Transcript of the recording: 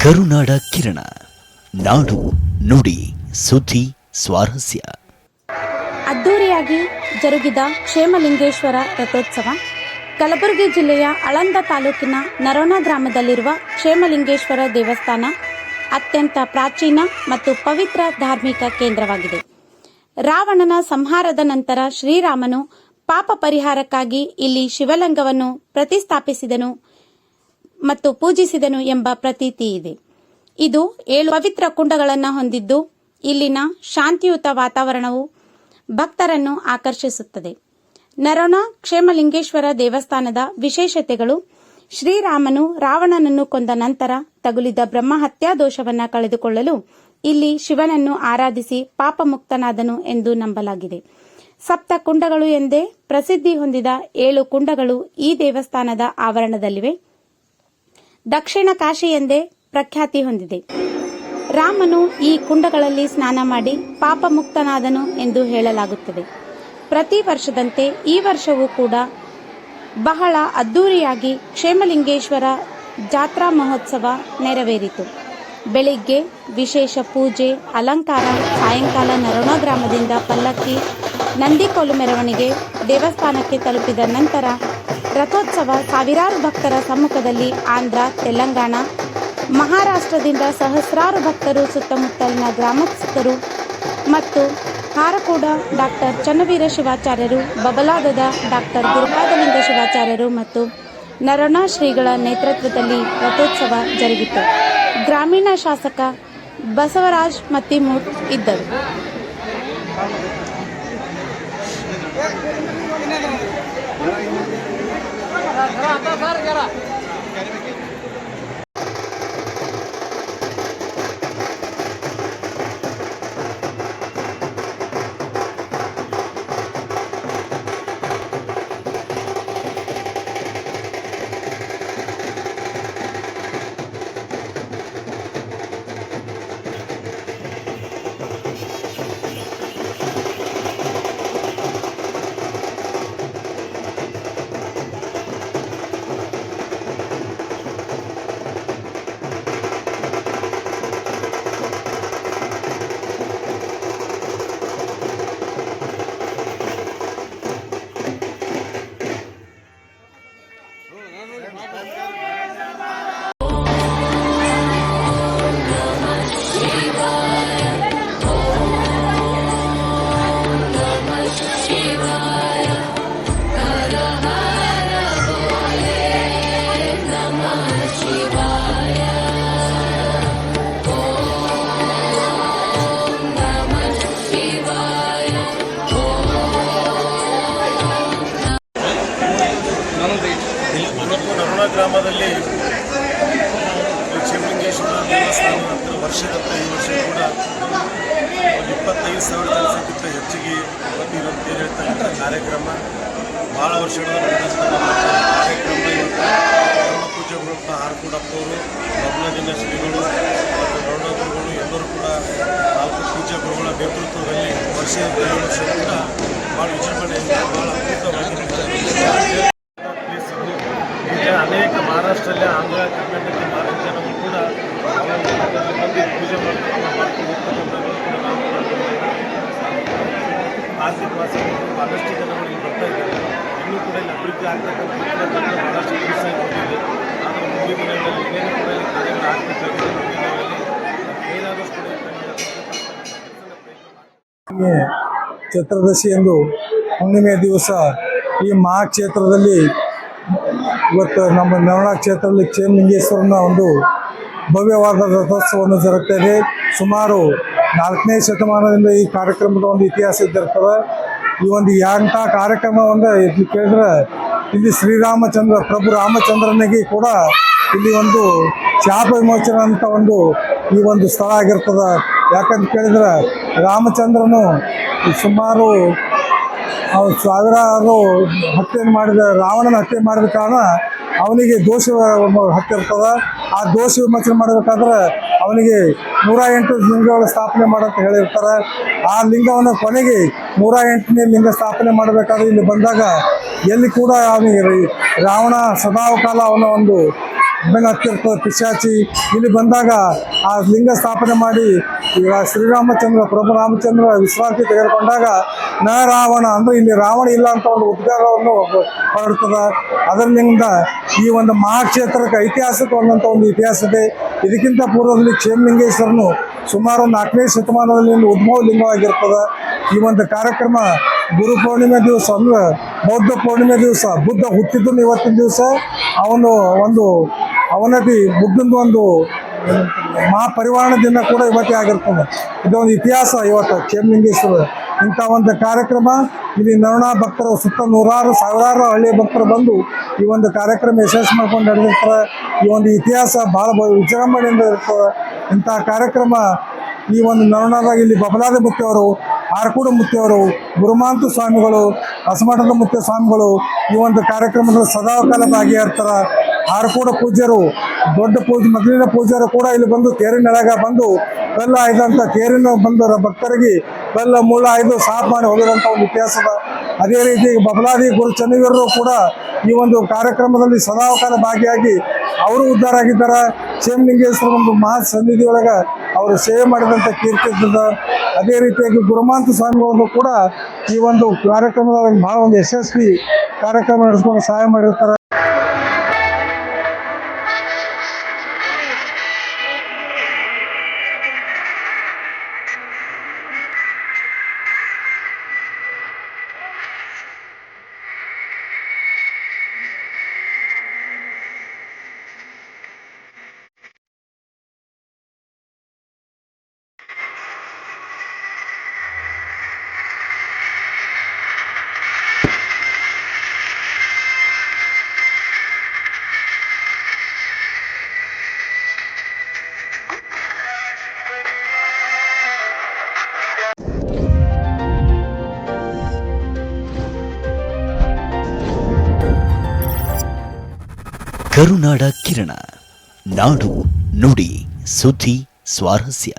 ಕರುನಾಡ ಕಿರಣ, ನಾಡು ನುಡಿ ಸುದ್ದಿ ಸ್ವಾರಸ್ಯ. ಅದ್ದೂರಿಯಾಗಿ ಜರುಗಿದ ಕ್ಷೇಮಲಿಂಗೇಶ್ವರ ರಥೋತ್ಸವ. ಕಲಬುರಗಿ ಜಿಲ್ಲೆಯ ಆಳಂದ ತಾಲೂಕಿನ ನರೋಣ ಗ್ರಾಮದಲ್ಲಿರುವ ಕ್ಷೇಮಲಿಂಗೇಶ್ವರ ದೇವಸ್ಥಾನ ಅತ್ಯಂತ ಪ್ರಾಚೀನ ಮತ್ತು ಪವಿತ್ರ ಧಾರ್ಮಿಕ ಕೇಂದ್ರವಾಗಿದೆ. ರಾವಣನ ಸಂಹಾರದ ನಂತರ ಶ್ರೀರಾಮನು ಪಾಪ ಪರಿಹಾರಕ್ಕಾಗಿ ಇಲ್ಲಿ ಶಿವಲಿಂಗವನ್ನು ಪ್ರತಿಷ್ಠಾಪಿಸಿದನು ಮತ್ತು ಪೂಜಿಸಿದನು ಎಂಬ ಪ್ರತೀತಿ ಇದೆ. ಇದು 7 ಪವಿತ್ರ ಕುಂಡಗಳನ್ನು ಹೊಂದಿದ್ದು ಇಲ್ಲಿನ ಶಾಂತಿಯುತ ವಾತಾವರಣವು ಭಕ್ತರನ್ನು ಆಕರ್ಷಿಸುತ್ತದೆ. ನರೋಣ ಕ್ಷೇಮಲಿಂಗೇಶ್ವರ ದೇವಸ್ಥಾನದ ವಿಶೇಷತೆಗಳು: ಶ್ರೀರಾಮನು ರಾವಣನನ್ನು ಕೊಂದ ನಂತರ ತಗುಲಿದ ಬ್ರಹ್ಮ ಹತ್ಯಾ ದೋಷವನ್ನು ಕಳೆದುಕೊಳ್ಳಲು ಇಲ್ಲಿ ಶಿವನನ್ನು ಆರಾಧಿಸಿ ಪಾಪ ಮುಕ್ತನಾದನು ಎಂದು ನಂಬಲಾಗಿದೆ. ಸಪ್ತ ಕುಂಡಗಳು ಎಂದೇ ಪ್ರಸಿದ್ಧಿ ಹೊಂದಿದ 7 ಕುಂಡಗಳು ಈ ದೇವಸ್ಥಾನದ ಆವರಣದಲ್ಲಿವೆ. ದಕ್ಷಿಣ ಕಾಶಿ ಎಂದೇ ಪ್ರಖ್ಯಾತಿ ಹೊಂದಿದೆ. ರಾಮನು ಈ ಕುಂಡಗಳಲ್ಲಿ ಸ್ನಾನ ಮಾಡಿ ಪಾಪ ಮುಕ್ತನಾದನು ಎಂದು ಹೇಳಲಾಗುತ್ತದೆ. ಪ್ರತಿ ವರ್ಷದಂತೆ ಈ ವರ್ಷವೂ ಕೂಡ ಬಹಳ ಅದ್ದೂರಿಯಾಗಿ ಕ್ಷೇಮಲಿಂಗೇಶ್ವರ ಜಾತ್ರಾ ಮಹೋತ್ಸವ ನೆರವೇರಿತು. ಬೆಳಿಗ್ಗೆ ವಿಶೇಷ ಪೂಜೆ, ಅಲಂಕಾರ, ಸಾಯಂಕಾಲ ನರೋಣ ಗ್ರಾಮದಿಂದ ಪಲ್ಲಕ್ಕಿ, ನಂದಿಕೋಲು ಮೆರವಣಿಗೆ ದೇವಸ್ಥಾನಕ್ಕೆ ತಲುಪಿದ ನಂತರ ರಥೋತ್ಸವ ಸಾವಿರಾರು ಭಕ್ತರ ಸಮ್ಮುಖದಲ್ಲಿ ಆಂಧ್ರ, ತೆಲಂಗಾಣ, ಮಹಾರಾಷ್ಟ್ರದಿಂದ ಸಹಸ್ರಾರು ಭಕ್ತರು, ಸುತ್ತಮುತ್ತಲಿನ ಗ್ರಾಮಸ್ಥರು ಮತ್ತು ಹಾರಕೂಡ ಡಾಕ್ಟರ್ ಚನ್ನವೀರ ಶಿವಾಚಾರ್ಯರು, ಬಬಲಾದದ ಡಾಕ್ಟರ್ ಗುರುಪಾದಲಿಂಗ ಶಿವಾಚಾರ್ಯರು ಮತ್ತು ನರೋಣ ಶ್ರೀಗಳ ನೇತೃತ್ವದಲ್ಲಿ ರಥೋತ್ಸವ ಜರುಗಿತು. ಗ್ರಾಮೀಣ ಶಾಸಕ ಬಸವರಾಜ್ ಮತ್ತಿಮೂಡ್ ಇದ್ದರು. ನರೋಣ ಗ್ರಾಮದಲ್ಲಿ ಕ್ಷೇಮಲಿಂಗೇಶ್ವರ ದೇವಸ್ಥಾನ ವರ್ಷದಂತ ಈ ವರ್ಷ ಕೂಡ 25,000 ಜನಸಂಖ್ಯೆಗಿಂತ ಹೆಚ್ಚಿಗೆ ಇವತ್ತು ಹೇಳ್ತಕ್ಕಂಥ ಕಾರ್ಯಕ್ರಮ ಭಾಳ ವರ್ಷಗಳ ಕಾರ್ಯಕ್ರಮ. ಇವತ್ತು ಪೂಜೆಗಳು ಹಾರಕೂಡಪ್ಪವರು, ಬಬಲಾದಿನ ಶ್ರೀಗಳು ಮತ್ತು ನರೋಣ ಗುರುಗಳು ಎಲ್ಲರೂ ಕೂಡ 4 ಪೂಜಾ ಗುರುಗಳ ನೇತೃತ್ವದಲ್ಲಿ ವರ್ಷದ ವರ್ಷ ಕೂಡ ಭಾಳ ವಿಜೃಂಭಣೆಯಿಂದ ಭಾಳ ಅದ್ಭುತವಾಗಿ ಅನೇಕ ಮಹಾರಾಷ್ಟ್ರದಲ್ಲಿ, ಆಂಧ್ರ, ಕರ್ನಾಟಕ, ಜನಗಳು ಕೂಡ ಬಂದು ಪೂಜೆ ಮಾಡ್ಕೊಂಡು ಆರ್ಥಿಕವಾಸಿ ಬಹಳಷ್ಟು ಜನಗಳು ಇಲ್ಲಿ ಬರ್ತಾ ಇದ್ದಾರೆ. ಇನ್ನೂ ಕೂಡ ಇಲ್ಲಿ ಅಭಿವೃದ್ಧಿ ಆಗ್ತಕ್ಕಂಥ ಬಹಳಷ್ಟು ದಿವಸ ಹೋಗಿದೆ. ಆದರೆ ಮುಂದಿನ ದಿನಗಳಲ್ಲಿ ಏನೇನು ಕೂಡ ಇಲ್ಲಿ ಕಾರ್ಯಗಳು ಆಗ್ಬೇಕಾಗಿದೆ. ಏನಾದಷ್ಟು ಕೂಡ ಚತುರ್ದಶಿ ಎಂದು ಹುಣ್ಣಿಮೆ ದಿವಸ ಈ ಮಹಾಕ್ಷೇತ್ರದಲ್ಲಿ ಇವತ್ತು ನಮ್ಮ ನರೋಣ ಕ್ಷೇತ್ರದಲ್ಲಿ ಕ್ಷೇಮಲಿಂಗೇಶ್ವರನ ಒಂದು ಭವ್ಯವಾದ ರಥೋತ್ಸವವನ್ನು ಜರುಗ್ತಾ ಇದೆ. ಸುಮಾರು 4ನೇ ಶತಮಾನದಿಂದ ಈ ಕಾರ್ಯಕ್ರಮದ ಒಂದು ಇತಿಹಾಸ ಇದ್ದಿರ್ತದೆ. ಈ ಒಂದು ಎಂಥ ಕಾರ್ಯಕ್ರಮವನ್ನು ಇಲ್ಲಿ ಕೇಳಿದ್ರೆ ಇಲ್ಲಿ ಶ್ರೀರಾಮಚಂದ್ರ ಪ್ರಭು ರಾಮಚಂದ್ರನಿಗೆ ಕೂಡ ಇಲ್ಲಿ ಒಂದು ಶಾಪ ವಿಮೋಚನೆ ಅಂತ ಒಂದು ಈ ಒಂದು ಸ್ಥಳ ಆಗಿರ್ತದೆ. ಯಾಕಂತ ಕೇಳಿದ್ರೆ ರಾಮಚಂದ್ರನು ಸುಮಾರು ಸಾವಿರಾರು ಹತ್ಯೆಯನ್ನು ಮಾಡಿದ ರಾವಣನ ಹತ್ಯೆ ಮಾಡಿದ ಕಾರಣ ಅವನಿಗೆ ದೋಷ ಹತ್ತಿರ್ತದೆ. ಆ ದೋಷ ವಿಮೋಚನೆ ಮಾಡಬೇಕಾದ್ರೆ ಅವನಿಗೆ 108 ಲಿಂಗಗಳ ಸ್ಥಾಪನೆ ಮಾಡಂತ ಹೇಳಿರ್ತಾರೆ. ಆ ಲಿಂಗವನ್ನು ಕೊನೆಗೆ 108ನೇ ಲಿಂಗ ಸ್ಥಾಪನೆ ಮಾಡಬೇಕಾದ್ರೆ ಇಲ್ಲಿ ಬಂದಾಗ ಎಲ್ಲಿ ಕೂಡ ಅವನಿಗೆ ರಾವಣ ಸದಾಕಾಲ ಅವನ ಒಂದು ಬೆನ್ನ ಹತ್ತಿರ್ತದೆ ಪಿಶಾಚಿ. ಇಲ್ಲಿ ಬಂದಾಗ ಆ ಲಿಂಗ ಸ್ಥಾಪನೆ ಮಾಡಿ ಈಗ ಶ್ರೀರಾಮಚಂದ್ರ ಪ್ರಭು ರಾಮಚಂದ್ರ ವಿಶ್ರಾಂತಿ ತೆಗೆದುಕೊಂಡಾಗ ನ ರಾವಣ ಅಂದರೆ ಇಲ್ಲಿ ರಾವಣ ಇಲ್ಲ ಅಂತ ಒಂದು ಉದ್ಗಾರವನ್ನು ಹೊರಡ್ತದೆ. ಅದರಿಂದ ಈ ಒಂದು ಮಹಾಕ್ಷೇತ್ರಕ್ಕೆ ಐತಿಹಾಸಿಕವಾದಂಥ ಒಂದು ಇತಿಹಾಸ ಇದೆ. ಇದಕ್ಕಿಂತ ಪೂರ್ವದಲ್ಲಿ ಕ್ಷೇಮಲಿಂಗೇಶ್ವರನು ಸುಮಾರು 4ನೇ ಶತಮಾನದಲ್ಲಿ ಒಂದು ಉದ್ಭವ ಲಿಂಗವಾಗಿರ್ತದೆ. ಈ ಒಂದು ಕಾರ್ಯಕ್ರಮ ಗುರು ಪೂರ್ಣಿಮೆ ದಿವಸ ಅಂದ್ರೆ ಬೌದ್ಧ ಪೂರ್ಣಿಮೆ ದಿವಸ ಬುದ್ಧ ಹುಟ್ಟಿದ್ದು ಇವತ್ತಿನ ದಿವಸ ಒಂದು ಅವನತಿ ಬುದ್ಧಂದು ಒಂದು ಮಹಾಪರಿವಾರಣ ದಿನ ಕೂಡ ಇವತ್ತೇ ಆಗಿರ್ತದೆ. ಇದೊಂದು ಇತಿಹಾಸ ಇವತ್ತು ಕ್ಷೇಮಲಿಂಗೇಶ್ವರ. ಇಂಥ ಒಂದು ಕಾರ್ಯಕ್ರಮ ಇಲ್ಲಿ ನರಣ ಭಕ್ತರು ಸುತ್ತ ಸಾವಿರಾರು ಹಳ್ಳಿಯ ಭಕ್ತರು ಬಂದು ಈ ಒಂದು ಕಾರ್ಯಕ್ರಮ ಯಶಸ್ವಿ ಮಾಡ್ಕೊಂಡು ನಡೆದಿರ್ತಾರೆ. ಈ ಒಂದು ಇತಿಹಾಸ ಭಾಳ ವಿಜೃಂಭಣೆಯಿಂದ ಇರ್ತದೆ. ಇಂಥ ಕಾರ್ಯಕ್ರಮ ಈ ಒಂದು ನರಣದಾಗ ಇಲ್ಲಿ ಬಬಲಾದಿ ಮುತ್ತಿಯವರು, ಆರ್ಕೂಡು ಮುತ್ತಿಯವರು, ಗುರುಮಾಂತು ಸ್ವಾಮಿಗಳು, ಹೊಸಮಠದ ಮುತ್ಯ ಸ್ವಾಮಿಗಳು ಈ ಒಂದು ಕಾರ್ಯಕ್ರಮದಲ್ಲಿ ಸದಾಕಾಲ ಭಾಗಿಯಾಗ್ತಾರೆ. ಆರ್ಕೂಡ ಪೂಜ್ಯರು, ದೊಡ್ಡ ಮೊದಲಿನ ಪೂಜ್ಯರು ಕೂಡ ಇಲ್ಲಿ ಬಂದು ತೇರಿನೊಳಗ ಬಂದು ಬೆಲ್ಲ ಆಯ್ದಂಥ ತೇರಿನ ಬಂದ ಭಕ್ತರಿಗೆ ಬೆಲ್ಲ ಮುಳ್ಳ ಆಯ್ದು ಸಾಫ್ ಮಾಡಿ ಹೋಗಿದಂಥ ಒಂದು ಇತಿಹಾಸದ. ಅದೇ ರೀತಿ ಬಬಲಾದಿ ಗುರು ಚನ್ನವೀರರು ಕೂಡ ಈ ಒಂದು ಕಾರ್ಯಕ್ರಮದಲ್ಲಿ ಸದಾಕಾಲ ಭಾಗಿಯಾಗಿ ಅವರು ಉದ್ಧಾರ ಆಗಿದ್ದಾರೆ. ಕ್ಷೇಮಲಿಂಗೇಶ್ವರ ಒಂದು ಮಹಾ ಸನ್ನಿಧಿಯೊಳಗೆ ಅವರು ಸೇವೆ ಮಾಡಿದಂಥ ಕೀರ್ತಿ ಇರ್ತದೆ. ಅದೇ ರೀತಿಯಾಗಿ ಗುರುಮಾಂತ ಸ್ವಾಮಿಗಳನ್ನು ಕೂಡ ಈ ಒಂದು ಕಾರ್ಯಕ್ರಮದೊಳಗೆ ಭಾಳ ಒಂದು ಯಶಸ್ವಿ ಕಾರ್ಯಕ್ರಮ ನಡೆಸ್ಕೊಂಡು ಸಹಾಯ ಮಾಡಿರ್ತಾರೆ. ಕರುನಾಡ ಕಿರಣ, ನಾಡು ನುಡಿ ಸುದ್ದಿ ಸ್ವಾರಸ್ಯ.